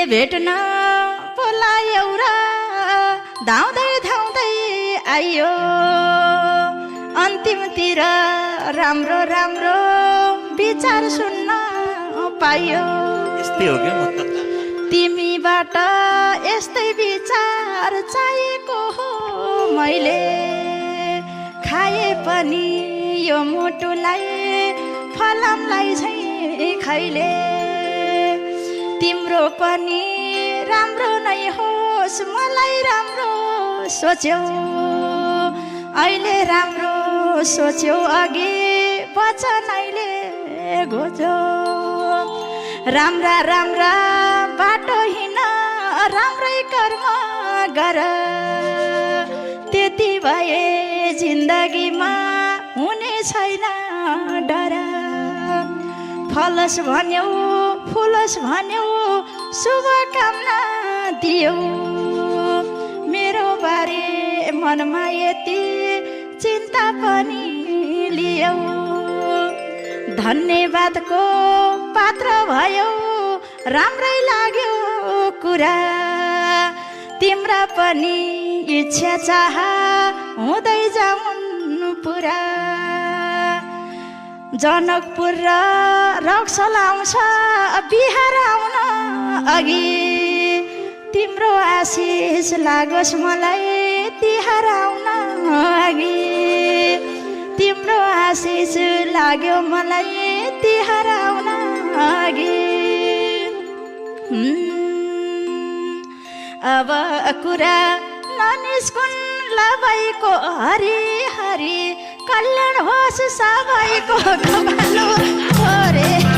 भेट्न बोलायो र धाउँदै धाउँदै आइयो अन्तिमतिर राम्रो राम्रो विचार सुन्न पाइयो यस्तै हो क्या तिमीबाट यस्तै विचार चाहिएको हो मैले खाए पनि यो मुटुलाई फलामलाई झै खैले तिम्रो पनि राम्रो नै होस् मलाई राम्रो सोच्यौ अहिले राम्रो सोच्यौ अघि वचनैले घोच्यौ राम्रा राम्रा बाटो हिँड राम्रै कर्म गर त्यति भए जिन्दगीमा हुने छैन डर फलोस् भन्यौ फुलोस् भन्यौ शुभकामना दियौ मेरो बारे मनमा यति चिन्ता पनि लियौ धन्यवादको पात्र भयो राम्रै लाग्यो कुरा तिम्रा पनि इच्छा चाह हुँदै जाउन् पुरा जनकपुर र रक्सल आउँछ बिहार आउन अघि तिम्रो आशिष लागोस् मलाई तिहार आउन अघि तिम्रो आशिष लाग्यो मलाई तिहार आउन अघि अब कुरा ननिस्कुन् लभैको हरि हरि कल्याण होस् सबैको कपालो रे